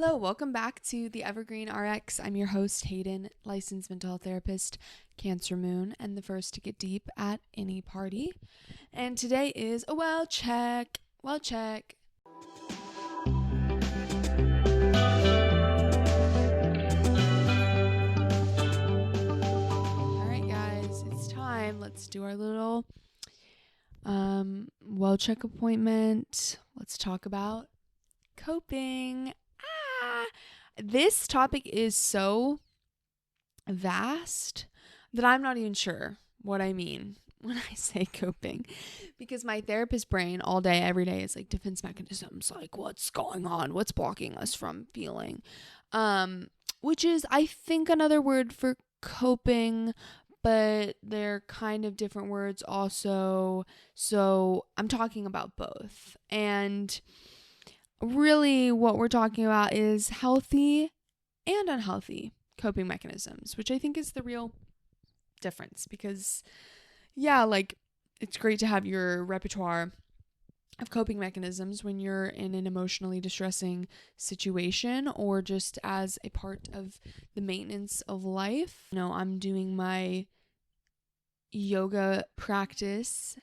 Hello, welcome back to the Evergreen RX. I'm your host, Hayden, licensed mental health therapist, Cancer Moon, and the first to get deep at any party. And today is a well check. All right, guys, it's time. Let's do our little well check appointment. Let's talk about coping. This topic is so vast that I'm not even sure what I mean when I say coping, because my therapist brain all day, every day is like defense mechanisms, like what's going on, what's blocking us from feeling, which is, I think, another word for coping, but they're kind of different words also. So I'm talking about both. And really what we're talking about is healthy and unhealthy coping mechanisms, which I think is the real difference. Because it's great to have your repertoire of coping mechanisms when you're in an emotionally distressing situation or just as a part of the maintenance of life. I'm doing my yoga practice,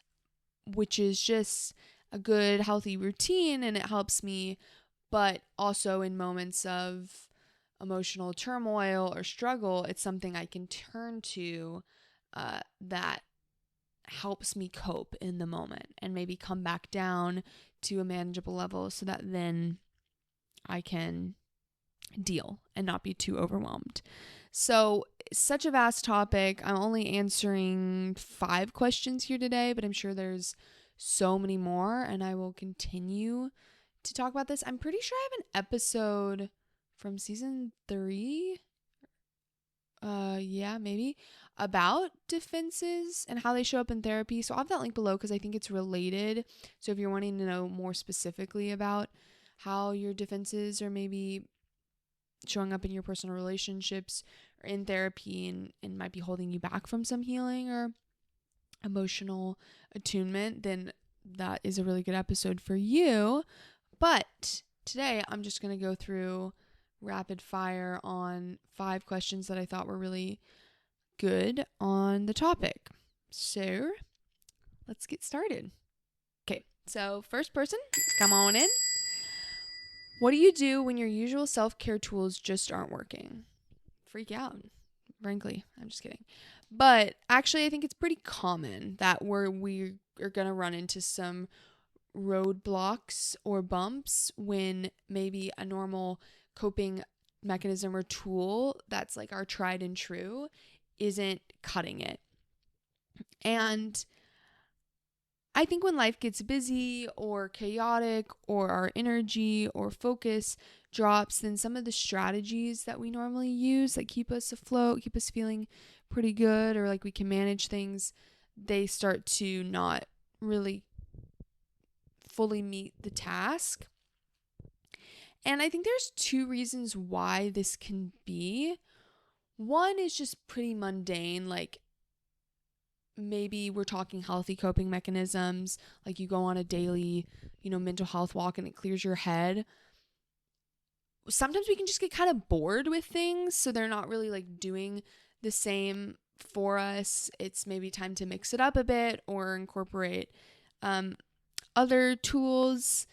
which is just a good healthy routine, and it helps me, but also in moments of emotional turmoil or struggle, it's something I can turn to that helps me cope in the moment and maybe come back down to a manageable level so that then I can deal and not be too overwhelmed. So, such a vast topic. I'm only answering 5 questions here today, but I'm sure there's so many more, and I will continue to talk about this. I'm pretty sure I have an episode from season 3, maybe, about defenses and how they show up in therapy. So I'll have that link below because I think it's related. So if you're wanting to know more specifically about how your defenses are maybe showing up in your personal relationships or in therapy and might be holding you back from some healing or emotional attunement, then that is a really good episode for you. But today I'm just going to go through rapid fire on 5 questions that I thought were really good on the topic. So let's get started. Okay, so first person, come on in. What do you do when your usual self-care tools just aren't working? Freak out, frankly. I'm just kidding. But actually, I think it's pretty common that we are going to run into some roadblocks or bumps when maybe a normal coping mechanism or tool that's like our tried and true isn't cutting it. And I think when life gets busy or chaotic or our energy or focus drops, then some of the strategies that we normally use that keep us afloat, keep us feeling pretty good, or like we can manage things, they start to not really fully meet the task. And I think there's 2 reasons why this can be. One is just pretty mundane, like maybe we're talking healthy coping mechanisms, like you go on a daily, mental health walk and it clears your head. Sometimes we can just get kind of bored with things, so they're not really like doing the same for us. It's maybe time to mix it up a bit or incorporate other tools.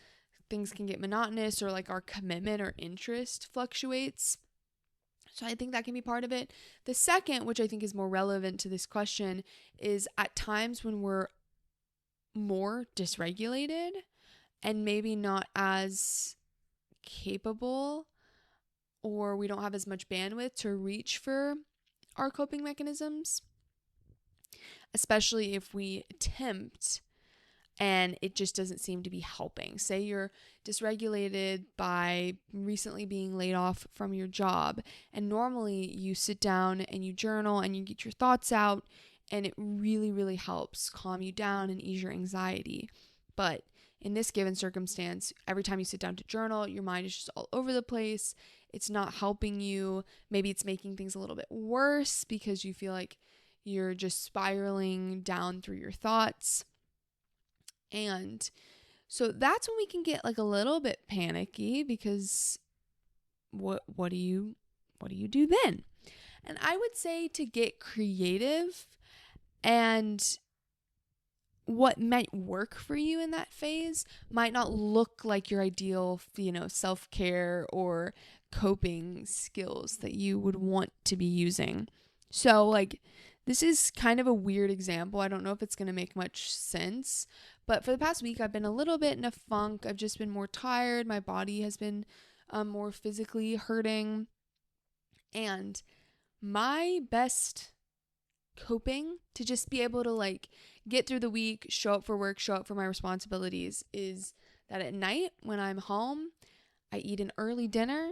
Things can get monotonous, or like our commitment or interest fluctuates. So I think that can be part of it. The second, which I think is more relevant to this question, is at times when we're more dysregulated and maybe not as capable, or we don't have as much bandwidth to reach for our coping mechanisms, especially if we attempt and it just doesn't seem to be helping. Say you're dysregulated by recently being laid off from your job, and normally you sit down and you journal and you get your thoughts out, and it really, really helps calm you down and ease your anxiety. But in this given circumstance, every time you sit down to journal, your mind is just all over the place. It's not helping you. Maybe it's making things a little bit worse because you feel like you're just spiraling down through your thoughts. And so that's when we can get like a little bit panicky, because what do you do then? And I would say to get creative, and what might work for you in that phase might not look like your ideal, self-care or coping skills that you would want to be using. So, like, this is kind of a weird example. I don't know if it's going to make much sense, but for the past week, I've been a little bit in a funk. I've just been more tired. My body has been more physically hurting. And my best coping to just be able to like get through the week, show up for work, show up for my responsibilities is that at night when I'm home, I eat an early dinner,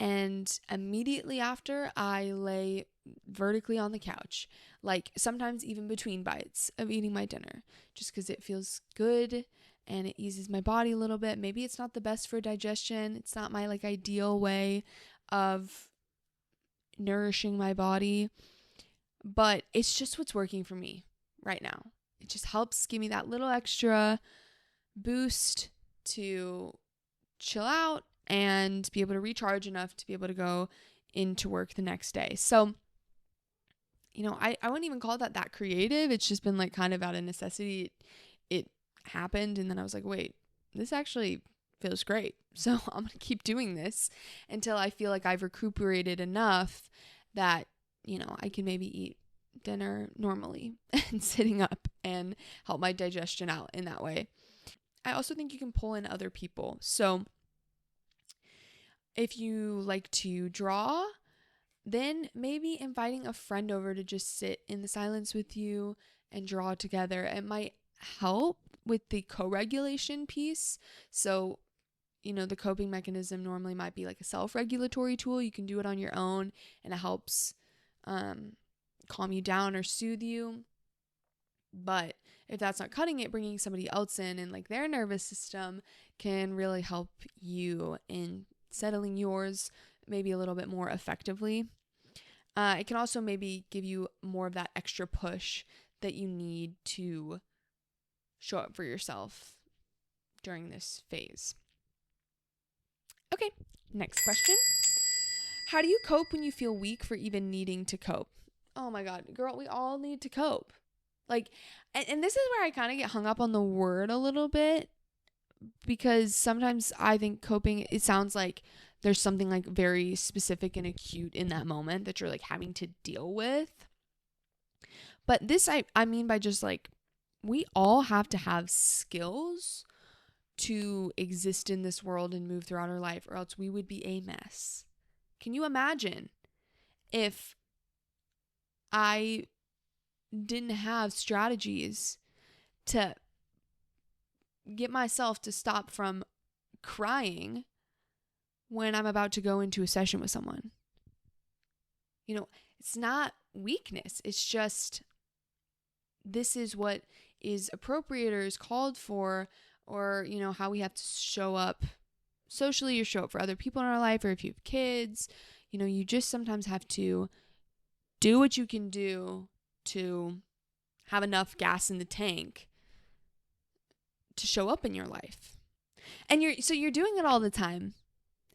and immediately after I lay vertically on the couch, like sometimes even between bites of eating my dinner, just because it feels good and it eases my body a little bit. Maybe it's not the best for digestion. It's not my like ideal way of nourishing my body, but it's just what's working for me right now. It just helps give me that little extra boost to chill out and be able to recharge enough to be able to go into work the next day. So, I wouldn't even call that creative. It's just been like kind of out of necessity. It happened, and then I was like, wait, this actually feels great. So I'm going to keep doing this until I feel like I've recuperated enough that, I can maybe eat dinner normally and sitting up and help my digestion out in that way. I also think you can pull in other people. So if you like to draw, then maybe inviting a friend over to just sit in the silence with you and draw together. It might help with the co-regulation piece. So, the coping mechanism normally might be like a self-regulatory tool. You can do it on your own, and it helps calm you down or soothe you. But if that's not cutting it, bringing somebody else in and like their nervous system can really help you in settling yours maybe a little bit more effectively. It can also maybe give you more of that extra push that you need to show up for yourself during this phase. Okay, next question. How do you cope when you feel weak for even needing to cope? Oh my God, girl, we all need to cope. Like, and this is where I kind of get hung up on the word a little bit, because sometimes I think coping, it sounds like there's something like very specific and acute in that moment that you're like having to deal with. But this, I mean by just like, we all have to have skills to exist in this world and move throughout our life, or else we would be a mess. Can you imagine if I didn't have strategies to get myself to stop from crying when I'm about to go into a session with someone? It's not weakness. It's just, this is what is appropriate or is called for, or, how we have to show up socially or show up for other people in our life, or if you have kids, you just sometimes have to do what you can do to have enough gas in the tank to show up in your life. And you're doing it all the time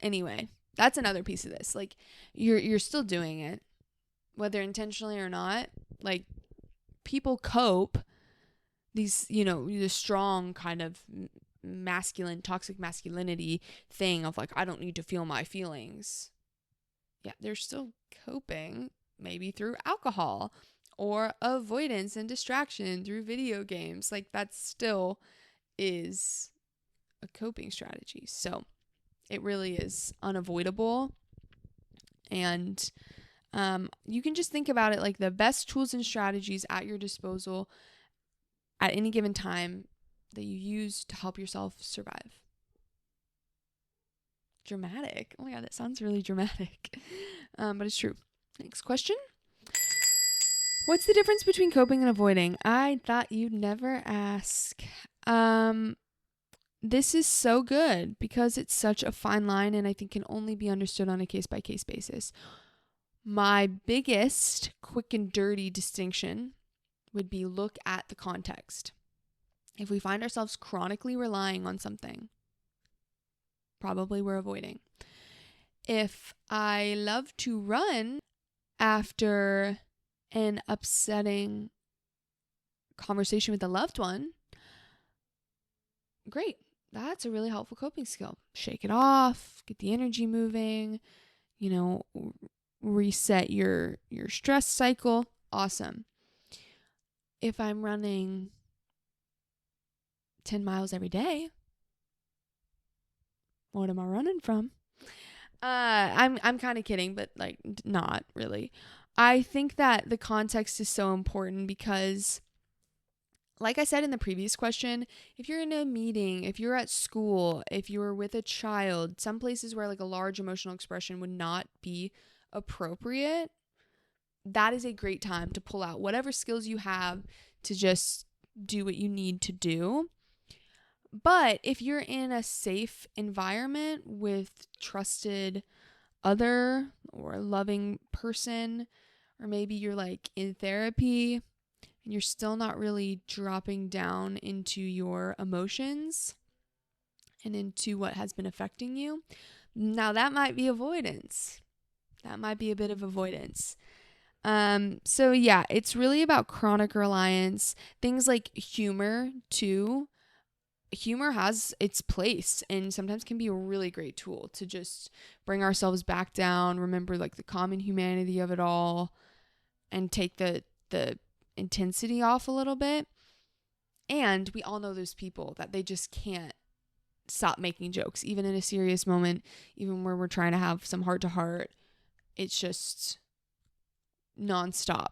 anyway. That's another piece of this. Like, you're still doing it, whether intentionally or not. Like, people cope, these, the strong kind of masculine, toxic masculinity thing of like, I don't need to feel my feelings. Yeah, they're still coping, maybe through alcohol or avoidance and distraction through video games. Like, that still is a coping strategy. So it really is unavoidable. And you can just think about it like the best tools and strategies at your disposal at any given time that you use to help yourself survive. Dramatic. Oh my God, that sounds really dramatic. But it's true. Next question. What's the difference between coping and avoiding? I thought you'd never ask. This is so good because it's such a fine line, and I think can only be understood on a case-by-case basis. My biggest quick and dirty distinction would be look at the context. If we find ourselves chronically relying on something, probably we're avoiding. If I love to run after an upsetting conversation with a loved one, great. That's a really helpful coping skill. Shake it off, get the energy moving, reset your stress cycle. Awesome. If I'm running 10 miles every day, what am I running from? I'm kind of kidding, but like not really. I think that the context is so important because, like I said in the previous question, if you're in a meeting, if you're at school, if you're with a child, some places where like a large emotional expression would not be appropriate, that is a great time to pull out whatever skills you have to just do what you need to do. But if you're in a safe environment with trusted other or loving person, or maybe you're like in therapy and you're still not really dropping down into your emotions and into what has been affecting you, now that might be avoidance. That might be a bit of avoidance. So yeah, it's really about chronic reliance. Things like humor too. Humor has its place and sometimes can be a really great tool to just bring ourselves back down, remember like the common humanity of it all, and take the intensity off a little bit. And we all know those people that they just can't stop making jokes, even in a serious moment, even where we're trying to have some heart to heart. It's just nonstop.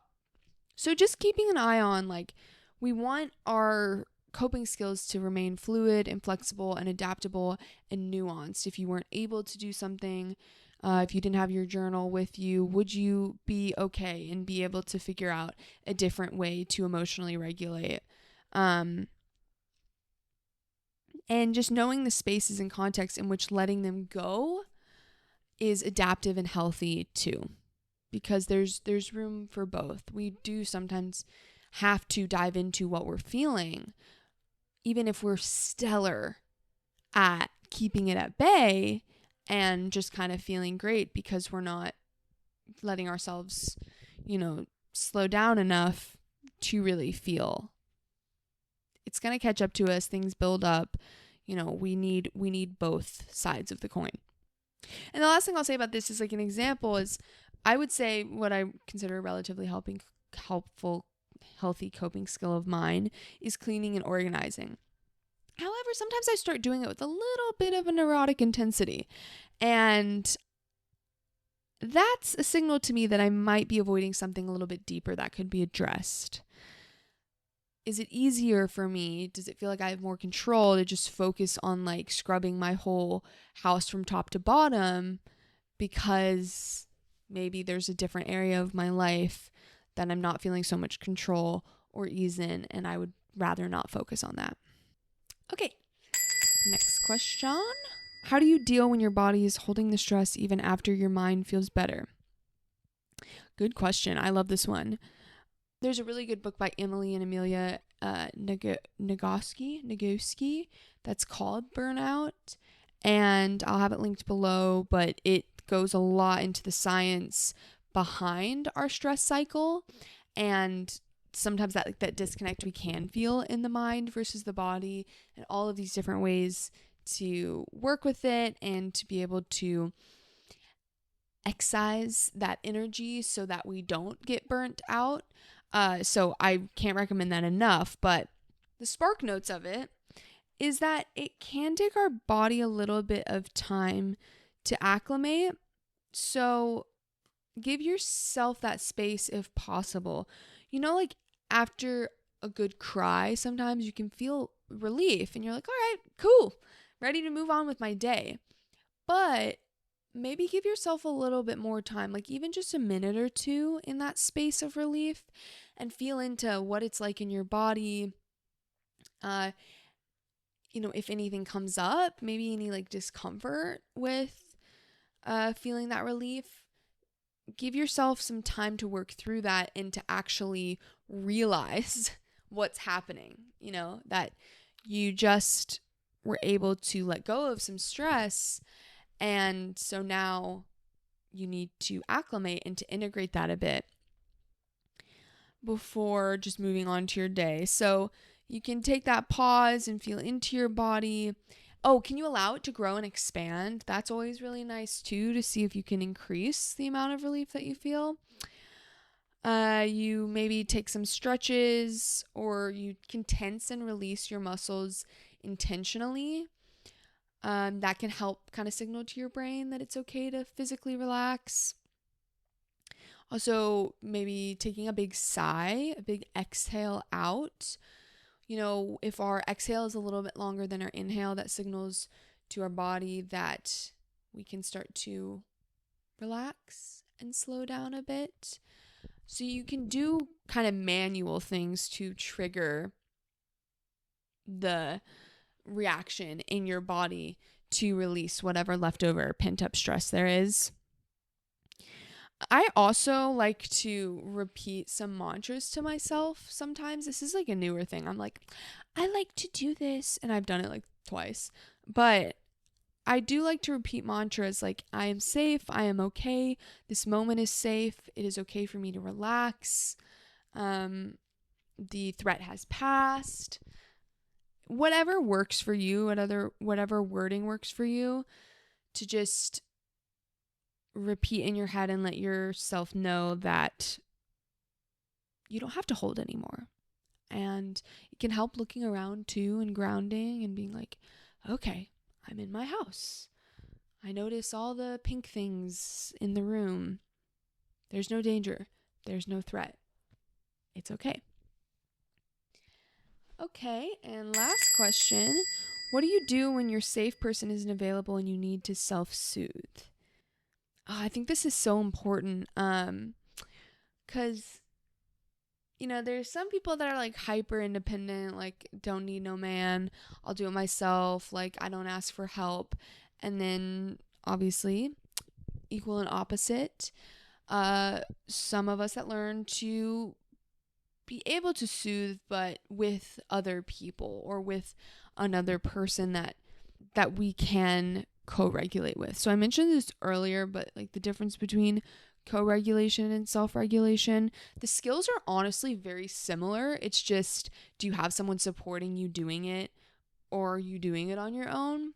So just keeping an eye on, like, we want our coping skills to remain fluid and flexible and adaptable and nuanced. If you weren't able to do something, if you didn't have your journal with you, would you be okay and be able to figure out a different way to emotionally regulate? And just knowing the spaces and contexts in which letting them go is adaptive and healthy too, because there's room for both. We do sometimes have to dive into what we're feeling, even if we're stellar at keeping it at bay and just kind of feeling great because we're not letting ourselves, slow down enough to really feel. It's going to catch up to us. Things build up. We need both sides of the coin. And the last thing I'll say about this is, like, an example is, I would say what I consider a relatively helpful, healthy coping skill of mine is cleaning and organizing. However, sometimes I start doing it with a little bit of a neurotic intensity, and that's a signal to me that I might be avoiding something a little bit deeper that could be addressed. Is it easier for me? Does it feel like I have more control to just focus on like scrubbing my whole house from top to bottom because maybe there's a different area of my life that I'm not feeling so much control or ease in, and I would rather not focus on that. Okay, next question. How do you deal when your body is holding the stress even after your mind feels better? Good question. I love this one. There's a really good book by Emily and Amelia Nagoski that's called Burnout, and I'll have it linked below, but it goes a lot into the science behind our stress cycle and sometimes that disconnect we can feel in the mind versus the body, and all of these different ways to work with it and to be able to excise that energy so that we don't get burnt out. So I can't recommend that enough, but the spark notes of it is that it can take our body a little bit of time to acclimate. So give yourself that space if possible. Like after a good cry, sometimes you can feel relief and you're like, all right, cool, ready to move on with my day. But maybe give yourself a little bit more time, like even just a minute or two in that space of relief, and feel into what it's like in your body. If anything comes up, maybe any like discomfort with feeling that relief, give yourself some time to work through that and to actually realize what's happening, that you just were able to let go of some stress And so now you need to acclimate and to integrate that a bit before just moving on to your day. So you can take that pause and feel into your body. Oh, can you allow it to grow and expand? That's always really nice too, to see if you can increase the amount of relief that you feel. You maybe take some stretches, or you can tense and release your muscles intentionally. That can help kind of signal to your brain that it's okay to physically relax. Also, maybe taking a big sigh, a big exhale out. If our exhale is a little bit longer than our inhale, that signals to our body that we can start to relax and slow down a bit. So you can do kind of manual things to trigger the reaction in your body to release whatever leftover pent up stress there is. I also like to repeat some mantras to myself sometimes. This is like a newer thing. I'm like, I like to do this, and I've done it like twice. But I do like to repeat mantras like, I am safe, I am okay, this moment is safe, it is okay for me to relax, the threat has passed. Whatever works for you, whatever wording works for you, to just repeat in your head and let yourself know that you don't have to hold anymore. And it can help looking around too and grounding and being like, okay, I'm in my house. I notice all the pink things in the room. There's no danger. There's no threat. It's okay. Okay, and last question. What do you do when your safe person isn't available and you need to self-soothe? I think this is so important, because there's some people that are like hyper independent, like don't need no man, I'll do it myself, like I don't ask for help. And then obviously equal and opposite, some of us that learn to be able to soothe, but with other people or with another person that we can co-regulate with. So I mentioned this earlier, but like the difference between co-regulation and self-regulation, the skills are honestly very similar. It's just, do you have someone supporting you doing it, or are you doing it on your own?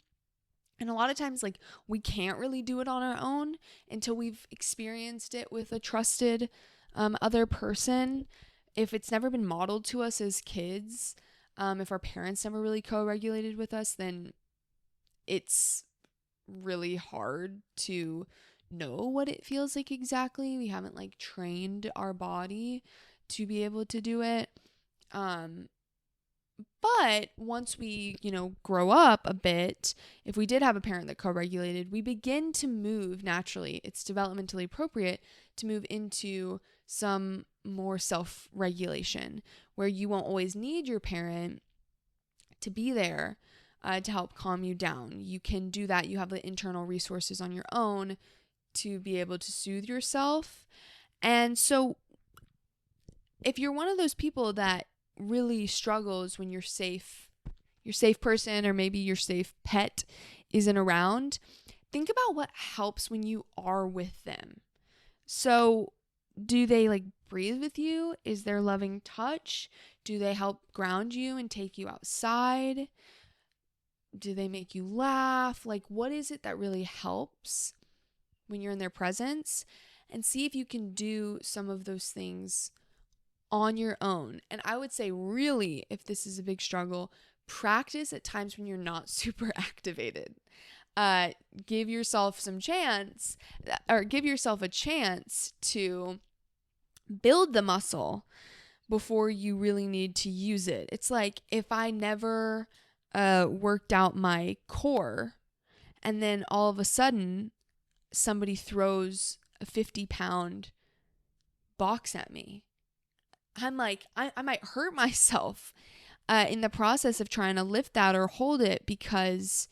And a lot of times, like, we can't really do it on our own until we've experienced it with a trusted other person. If it's never been modeled to us as kids, if our parents never really co-regulated with us, then it's really hard to know what it feels like exactly. We haven't like trained our body to be able to do it. But once we, grow up a bit, if we did have a parent that co-regulated, we begin to move naturally. It's developmentally appropriate to move into some more self-regulation, where you won't always need your parent to be there to help calm you down. You can do that. You have the internal resources on your own to be able to soothe yourself. And so if you're one of those people that really struggles when your safe person, or maybe your safe pet, isn't around, think about what helps when you are with them. So do they like breathe with you? Is there loving touch? Do they help ground you and take you outside? Do they make you laugh? Like, what is it that really helps when you're in their presence? And see if you can do some of those things on your own. And I would say, really, if this is a big struggle, practice at times when you're not super activated. Give yourself a chance to build the muscle before you really need to use it. It's like, if I never worked out my core, and then all of a sudden somebody throws a 50-pound box at me, I'm like, I might hurt myself in the process of trying to lift that or hold it, because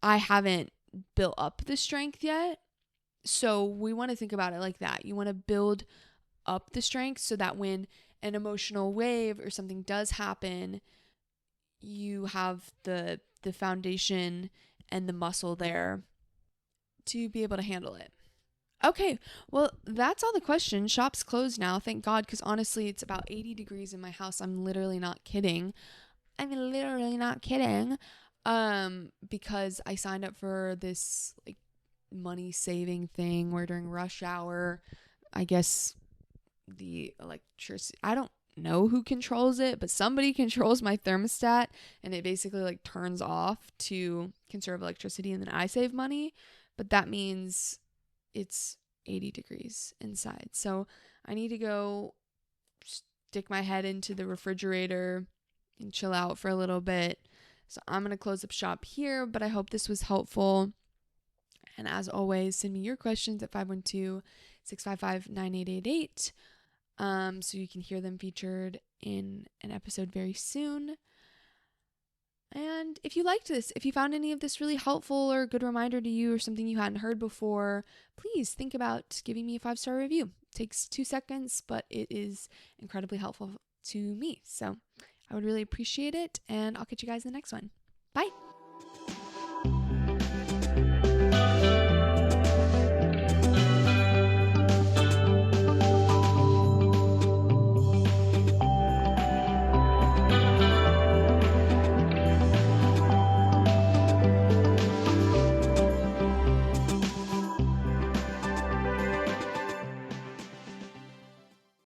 I haven't built up the strength yet. So we want to think about it like that. You want to build up the strength so that when an emotional wave or something does happen, you have the foundation and the muscle there to be able to handle it. Okay, well, that's all the questions. Shop's closed now, thank God, because honestly, it's about 80 degrees in my house. I'm literally not kidding. Because I signed up for this like money saving thing where during rush hour, I guess the electricity, I don't know who controls it, but somebody controls my thermostat, and it basically like turns off to conserve electricity, and then I save money. But that means it's 80 degrees inside. So I need to go stick my head into the refrigerator and chill out for a little bit. So I'm going to close up shop here, but I hope this was helpful. And as always, send me your questions at 512-655-9888 so you can hear them featured in an episode very soon. And if you liked this, if you found any of this really helpful or a good reminder to you or something you hadn't heard before, please think about giving me a 5-star review. It takes 2 seconds, but it is incredibly helpful to me. So I would really appreciate it, and I'll catch you guys in the next one.